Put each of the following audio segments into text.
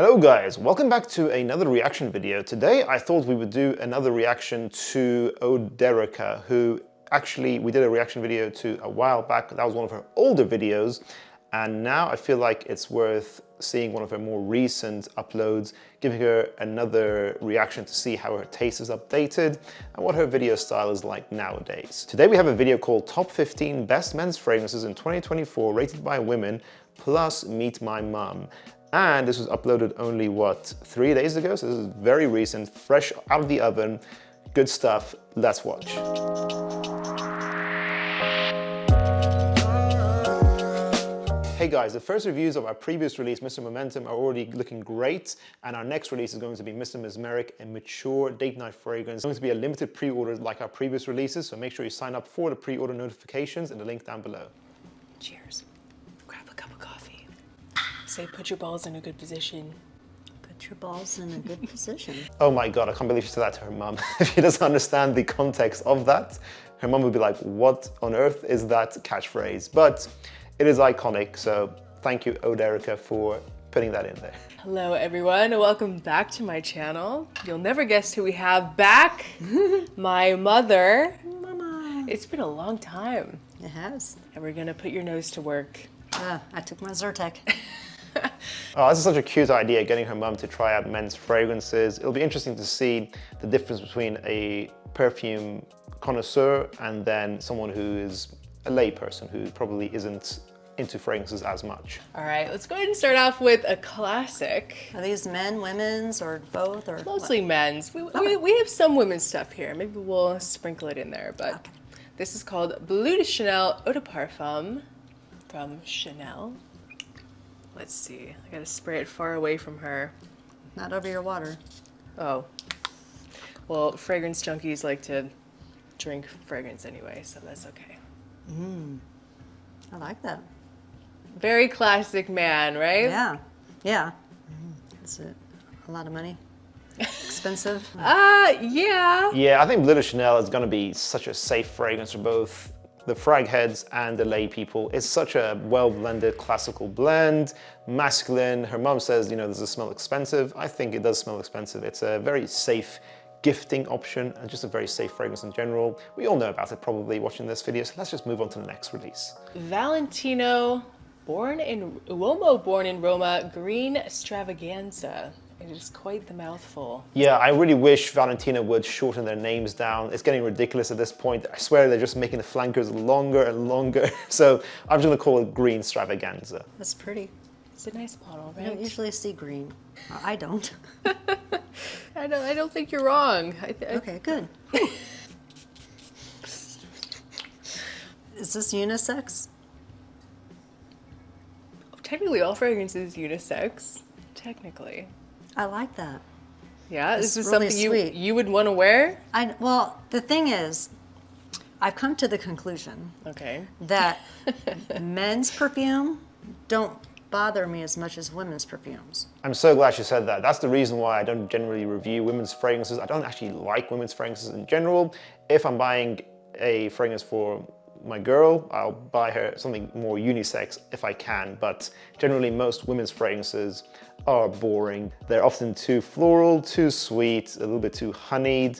Hello guys, welcome back to another reaction video. Today I thought we would do another reaction to Oderica, who actually we did a reaction video to a while back. That was one of her older videos, and now I feel like it's worth seeing one of her more recent uploads, giving her another reaction to see how her taste is updated and what her video style is like nowadays. Today we have a video called Top 15 Best Men's Fragrances in 2024 rated by women, plus Meet My Mum. And this was uploaded only, what, 3 days ago? So this is very recent, fresh out of the oven. Good stuff. Let's watch. Hey guys, the first reviews of our previous release, Mr. Momentum, are already looking great. And our next release is going to be Mr. Mesmeric, a mature date night fragrance. It's going to be a limited pre-order like our previous releases. So make sure you sign up for the pre-order notifications in the link down below. Cheers. Grab a cup of coffee. Say, put your balls in a good position. Put your balls in a good position. Oh my God, I can't believe she said that to her mum. If she doesn't understand the context of that, her mum would be like, what on earth is that catchphrase? But it is iconic, so thank you, Oderica, for putting that in there. Hello everyone, and welcome back to my channel. You'll never guess who we have back. My mother. Mama. It's been a long time. It has. And we're gonna put your nose to work. I took my Zyrtec. Oh, this is such a cute idea, getting her mum to try out men's fragrances. It'll be interesting to see the difference between a perfume connoisseur and then someone who is a lay person who probably isn't into fragrances as much. All right, let's go ahead and start off with a classic. Are these men, women's, or both? Or Mostly men's. We have some women's stuff here. Maybe we'll sprinkle it in there, but okay. This is called Bleu de Chanel Eau de Parfum from Chanel. Let's see, I gotta spray it far away from her. Not over your water. Oh. Well, fragrance junkies like to drink fragrance anyway, so that's okay. I like that. Very classic man, right? Yeah. Yeah. Is it a lot of money? Expensive? Yeah. Yeah, I think Bleu de Chanel is gonna be such a safe fragrance for both the frag heads and the lay people. It's such a well-blended classical blend, masculine. Her mom says, you know, does it smell expensive? I think it does smell expensive. It's a very safe gifting option and just a very safe fragrance in general. We all know about it probably watching this video, so let's just move on to the next release. Valentino, Uomo born in Roma, green Stravaganza. It is quite the mouthful. Yeah, I really wish Valentino would shorten their names down. It's getting ridiculous at this point. I swear they're just making the flankers longer and longer. So I'm just gonna call it green Stravaganza. That's pretty. It's a nice bottle, I right? don't usually see green. I don't. I don't think you're wrong. Okay, good. Is this unisex? Technically, all fragrance is unisex. Technically. I like that. Yeah, It's this is really something sweet. you would want to wear? Well, the thing is, I've come to the conclusion Okay. that men's perfume don't bother me as much as women's perfumes. I'm so glad you said that. That's the reason why I don't generally review women's fragrances. I don't actually like women's fragrances in general. If I'm buying a fragrance for my girl, I'll buy her something more unisex if I can, but generally most women's fragrances are boring. They're often too floral, too sweet, a little bit too honeyed,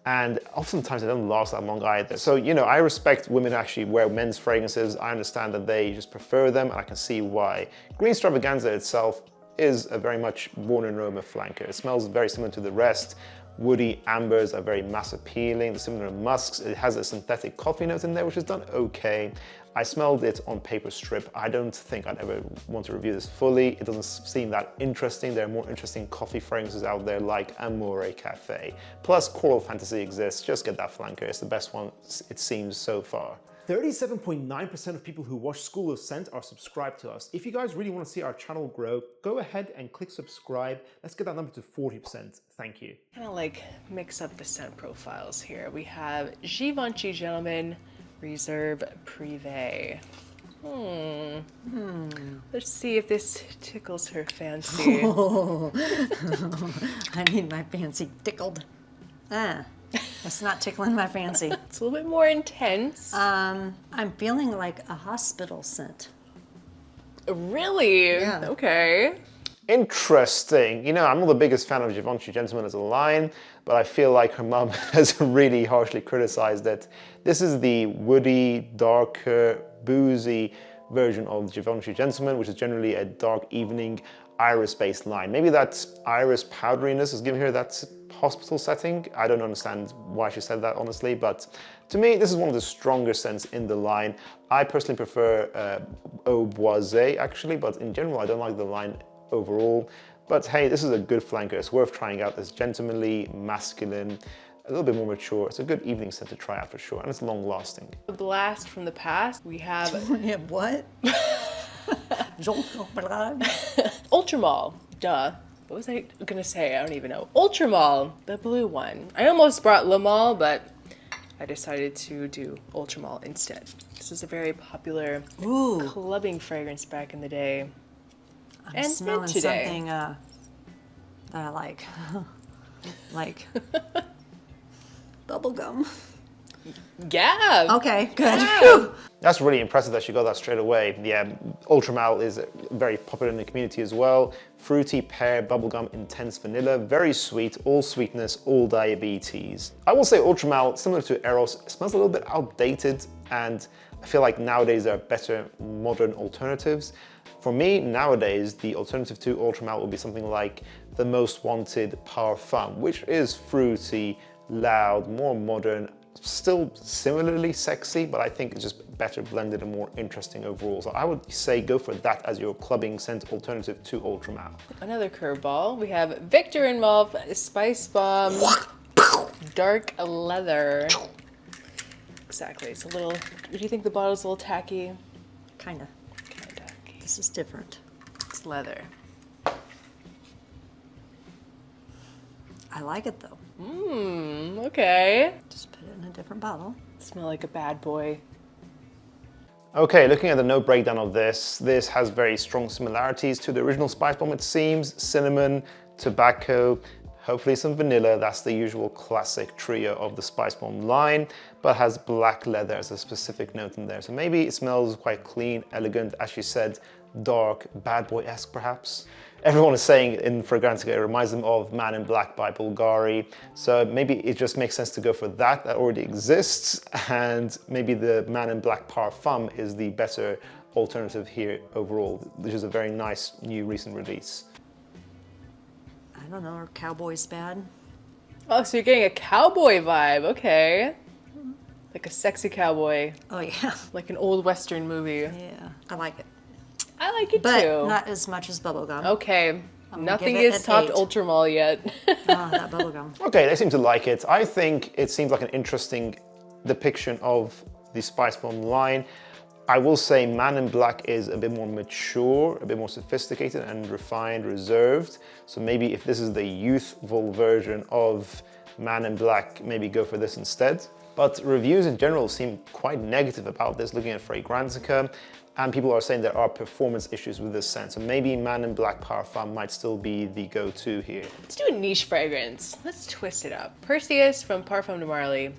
and oftentimes they don't last that long either. So, you know, I respect women who actually wear men's fragrances. I understand that they just prefer them, and I can see why. Green Stravaganza itself is a very much born in Roma flanker. It smells very similar to the rest. Woody ambers are very mass appealing, the similar musks. It has a synthetic coffee note in there, which is done okay. I smelled it on paper strip. I don't think I'd ever want to review this fully. It doesn't seem that interesting. There are more interesting coffee fragrances out there like Amore, Caffè. Plus Coral Fantasy exists. Just get that flanker. It's the best one it seems so far. 37.9% of people who watch School of Scent are subscribed to us. If you guys really want to see our channel grow, go ahead and click subscribe. Let's get that number to 40%. Thank you. Kind of like mix up the scent profiles here. We have Givenchy Gentleman Reserve Privée. Let's see if this tickles her fancy. Oh, I need my fancy tickled. It's not tickling my fancy. It's a little bit more intense. I'm feeling like a hospital scent. Really? Yeah. Okay. Interesting. You know, I'm not the biggest fan of Givenchy Gentleman as a line, but I feel like her mum has really harshly criticized it. This is the woody, darker, boozy version of Givenchy Gentleman, which is generally a dark evening iris-based line. Maybe that iris powderiness is giving her that hospital setting. I don't understand why she said that, honestly, but to me, this is one of the stronger scents in the line. I personally prefer Boisée, actually, but in general, I don't like the line overall. But hey, this is a good flanker. It's worth trying out. It's gentlemanly, masculine, a little bit more mature. It's a good evening scent to try out for sure, and it's long lasting. A blast from the past. We have Yeah, what? Ultramall. Duh. What was I gonna say? I don't even know. Ultramall, the blue one. I almost brought Le Male, but I decided to do Ultramall instead. This is a very popular clubbing fragrance back in the day. I'm And smelling today. something that I like. Like bubblegum. Yeah. Okay, good. Yeah. That's really impressive that she got that straight away. Yeah, Ultramall is very popular in the community as well. Fruity, pear, bubblegum, intense vanilla, very sweet, all sweetness, all diabetes. I will say Ultramall, similar to Eros, smells a little bit outdated, and I feel like nowadays there are better modern alternatives. For me, nowadays, the alternative to Ultramall would be something like the Most Wanted Parfum, which is fruity, loud, more modern, still similarly sexy, but I think it's just better blended and more interesting overall. So I would say go for that as your clubbing scent alternative to Ultramall. Another curveball. We have Viktor&Rolf Spicebomb Dark Leather. Exactly. It's a little. Do you think the bottle's a little tacky? Kinda. This is different. It's leather. I like it though. Okay. Just put it in a different bottle. Smell like a bad boy. Okay, looking at the note breakdown of this has very strong similarities to the original Spicebomb, it seems. Cinnamon, tobacco, hopefully some vanilla. That's the usual classic trio of the Spicebomb line, but has black leather as a specific note in there. So maybe it smells quite clean, elegant, as she said, dark, bad boy-esque perhaps. Everyone is saying in Fragrantica it reminds them of Man in Black by Bulgari. So maybe it just makes sense to go for that already exists, and maybe the Man in Black Parfum is the better alternative here overall, which is a very nice new recent release. I don't know, are cowboys bad? Oh, so you're getting a cowboy vibe. Okay. Like a sexy cowboy. Oh yeah. Like an old Western movie. Yeah, I like it. I like it But too. not as much as bubblegum. Okay. Nothing give it has an topped 8. Ultramall yet. Oh, that bubblegum. Okay, they seem to like it. I think it seems like an interesting depiction of the Spicebomb line. I will say Man in Black is a bit more mature, a bit more sophisticated and refined, reserved. So maybe if this is the youthful version of Man in Black, maybe go for this instead. But reviews in general seem quite negative about this, looking at Fragrantica, and people are saying there are performance issues with this scent. So maybe Man in Black Parfum might still be the go-to here. Let's do a niche fragrance. Let's twist it up. Perseus from Parfum de Marly.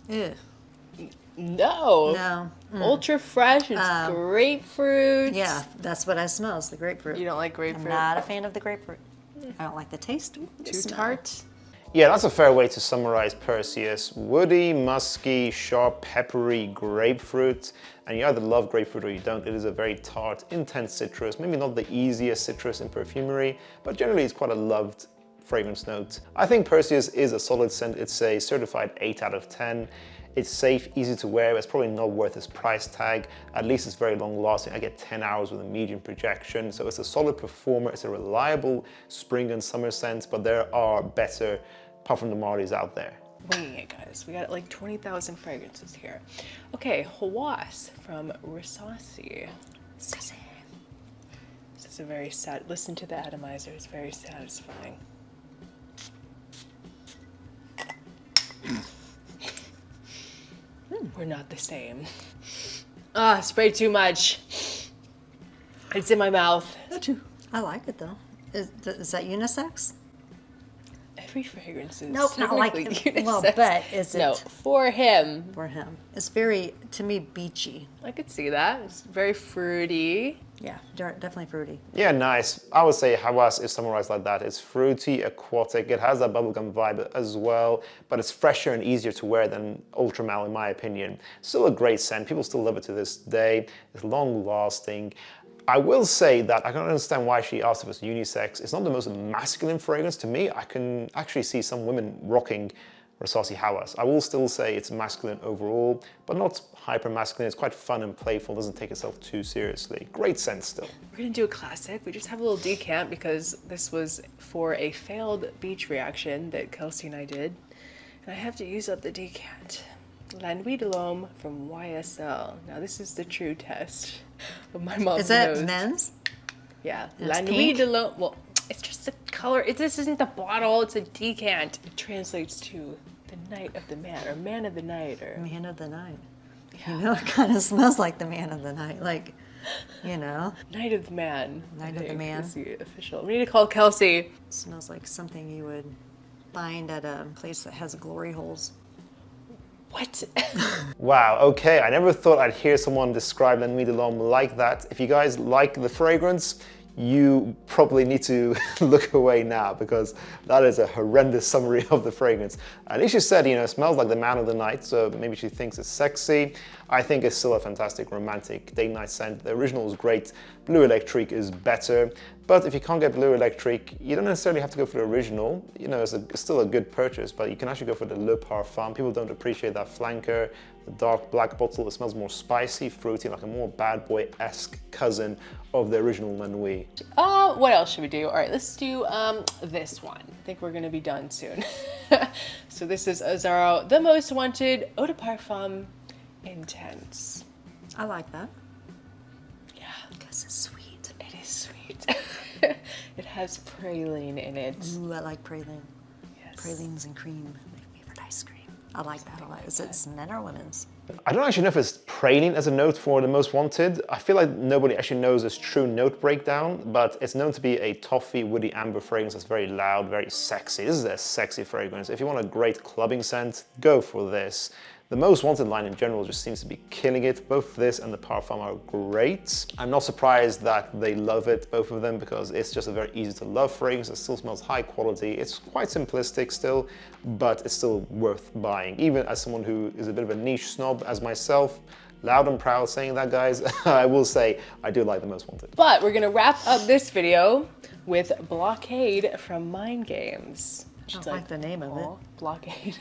Ew. No. No. Ultra fresh. It's grapefruit. Yeah, that's what I smell, is the grapefruit. You don't like I'm grapefruit? not a fan of the grapefruit. I don't like the taste. Too tart? Yeah, that's a fair way to summarize Perseus. Woody, musky, sharp, peppery grapefruit. And you either love grapefruit or you don't. It is a very tart, intense citrus. Maybe not the easiest citrus in perfumery, but generally it's quite a loved fragrance note. I think Perseus is a solid scent. It's a certified 8 out of 10. It's safe, easy to wear, but it's probably not worth its price tag. At least it's very long lasting. I get 10 hours with a medium projection. So it's a solid performer. It's a reliable spring and summer scent, but there are better Parfum de Marlys out there. Winging it, guys. We got like 20,000 fragrances here. Okay, Hawas from Rasasi. This is a very sad, listen to the atomizer, it's very satisfying. We're not the same. Ah, sprayed too much. It's in my mouth. I like it though. Is that unisex? every fragrance is Nope, not like technically well, unisex. but is it No, for him. for him? It's very, to me, beachy. I could see that. It's very fruity. Yeah, definitely fruity. Yeah, nice. I would say Hawas is summarized like that. It's fruity, aquatic. It has that bubblegum vibe as well, but it's fresher and easier to wear than Ultramal in my opinion. Still a great scent. People still love it to this day. It's long lasting. I will say that I can understand why she asked if it's unisex. It's not the most masculine fragrance to me. I can actually see some women rocking Rasasi Hawas. I will still say it's masculine overall, but not hyper masculine. It's quite fun and playful, doesn't take itself too seriously. Great scent still. We're gonna do a classic. We just have a little decant because this was for a failed beach reaction that Kelsey and I did. And I have to use up the decant. La Nuit de l'Homme from YSL. Now this is the true test of my mom's Is that nose. men's? Yeah. And La it's Nuit pink? de l'Homme. Well, it's just the color. This isn't the bottle, it's a decant. It translates to the night of the man, or man of the night, or Man of the night. You know, it kind of smells like the man of the night. Like, you know, night of the man. Night I of the think man. is the official. We need to call Kelsey. smells like something you would find at a place that has glory holes. What? Wow, okay, I never thought I'd hear someone describe La Nuit de l'Homme like that. If you guys like the fragrance, you probably need to look away now because that is a horrendous summary of the fragrance. At least she said, you know, it smells like the man of the night, so maybe she thinks it's sexy. I think it's still a fantastic romantic date-night scent. The original is great. Bleu Electrique is better, but if you can't get Bleu Electrique, you don't necessarily have to go for the original. You know, it's still a good purchase, but you can actually go for the Le Parfum. People don't appreciate that flanker. The dark black bottle, it smells more spicy, fruity, like a more bad boy-esque cousin of the original La Nuit. What else should we do? All right, let's do this one. I think we're gonna be done soon. So this is Azzaro, the most wanted eau de parfum intense. I like that. Yeah, Because it's sweet. it is sweet. It has praline in it. Ooh, I like praline. Yes. Pralines and cream, my favorite ice cream. I like that a lot. Is it men or women's? I don't actually know if it's praline as a note for the most wanted. I feel like nobody actually knows its true note breakdown, but it's known to be a toffee, woody amber fragrance that's very loud, very sexy. This is a sexy fragrance. If you want a great clubbing scent, go for this. The most wanted line in general just seems to be killing it. Both this and the Parfum are great. I'm not surprised that they love it, both of them, because it's just a very easy to love fragrance. It still smells high quality. It's quite simplistic still, but it's still worth buying. Even as someone who is a bit of a niche snob as myself, loud and proud saying that, guys, I will say I do like the most wanted. But we're gonna wrap up this video with Blockade from Mind Games. I don't like the name of it. Blockade.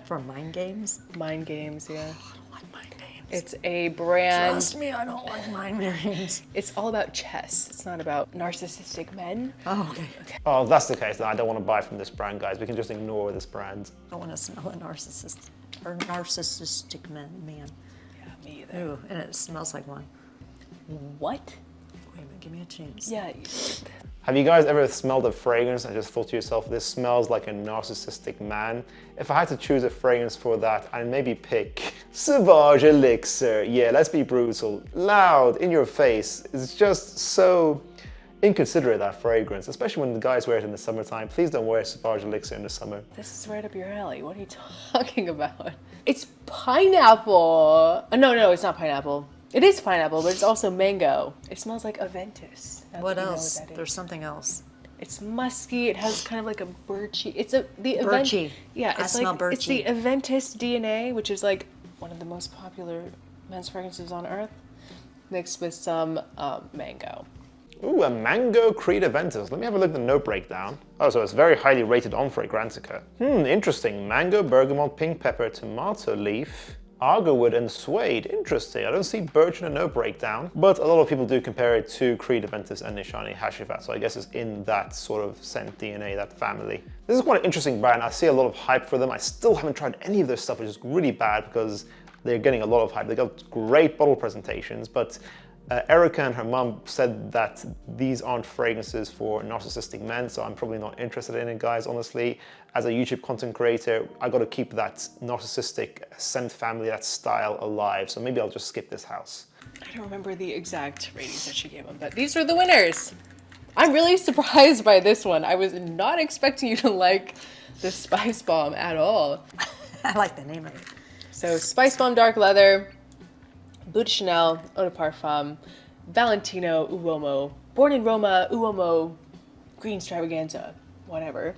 For mind games? Mind Games, yeah. I don't like mind games. It's a brand. Trust me, I don't like mind games. It's all about chess. It's not about narcissistic men. Oh, okay. Oh, if that's the case, then I don't want to buy from this brand, guys. We can just ignore this brand. I want to smell a narcissist or narcissistic man. Yeah, me either. Ooh, and it smells like one. What? Wait a minute, give me a chance. Yeah. Have you guys ever smelled a fragrance and just thought to yourself, this smells like a narcissistic man? If I had to choose a fragrance for that, I'd maybe pick Sauvage Elixir. Yeah, let's be brutal. Loud, in your face. It's just so inconsiderate, that fragrance, especially when the guys wear it in the summertime. Please don't wear Sauvage Elixir in the summer. This is right up your alley. What are you talking about? It's pineapple. No, it's not pineapple. It is pineapple, but it's also mango. It smells like Aventus. What else? There's something else. It's musky. It has kind of like a birchy. Birchy. Yeah, I smell birchy. It's the Aventus DNA, which is like one of the most popular men's fragrances on earth, mixed with some mango. Ooh, a mango Creed Aventus. Let me have a look at the note breakdown. Oh, so it's very highly rated on Fragrantica. Interesting. Mango, bergamot, pink pepper, tomato leaf, agarwood and suede. Interesting. I don't see birch in a note breakdown, but a lot of people do compare it to Creed Aventus and Nishani Hashivat, so I guess it's in that sort of scent DNA, that family. This is quite an interesting brand. I see a lot of hype for them. I still haven't tried any of their stuff, which is really bad because they're getting a lot of hype. They got great bottle presentations, but Erica and her mom said that these aren't fragrances for narcissistic men, so I'm probably not interested in it, guys, honestly. As a YouTube content creator, I got to keep that narcissistic scent family, that style alive, so maybe I'll just skip this house. I don't remember the exact ratings that she gave them, but these are the winners. I'm really surprised by this one. I was not expecting you to like the Spicebomb at all. I like the name of it. So Spicebomb Dark Leather, Bleu de Chanel, Eau de Parfum, Valentino, Uomo, Born in Roma, Uomo, Green Stravaganza, whatever,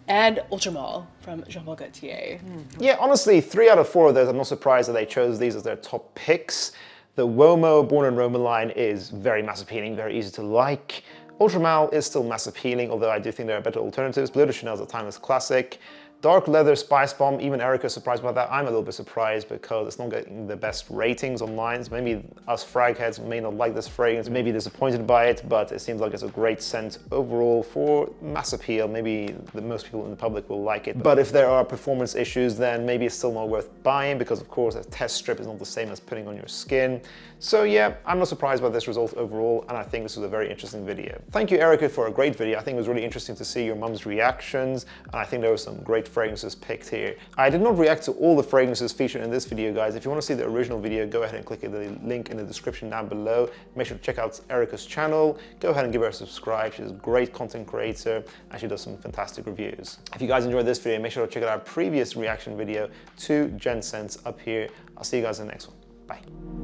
and Ultramall from Jean-Paul Gaultier. Yeah, honestly, 3 out of 4 of those, I'm not surprised that they chose these as their top picks. The Uomo Born in Roma line is very mass appealing, very easy to like. Ultramall is still mass appealing, although I do think there are better alternatives. Bleu de Chanel is a timeless classic. Dark Leather Spicebomb, even Erica is surprised about that. I'm a little bit surprised because it's not getting the best ratings online. So maybe us frag heads may not like this fragrance, may be disappointed by it, but it seems like it's a great scent overall for mass appeal. Maybe most people in the public will like it. But if there are performance issues, then maybe it's still not worth buying because of course a test strip is not the same as putting on your skin. So yeah, I'm not surprised by this result overall, and I think this was a very interesting video. Thank you, Erica, for a great video. I think it was really interesting to see your mum's reactions, and I think there were some great fragrances picked here. I did not react to all the fragrances featured in this video, guys. If you want to see the original video, go ahead and click the link in the description down below. Make sure to check out Erica's channel. Go ahead and give her a subscribe. She's a great content creator, and she does some fantastic reviews. If you guys enjoyed this video, make sure to check out our previous reaction video to Gen Scents up here. I'll see you guys in the next one. Bye.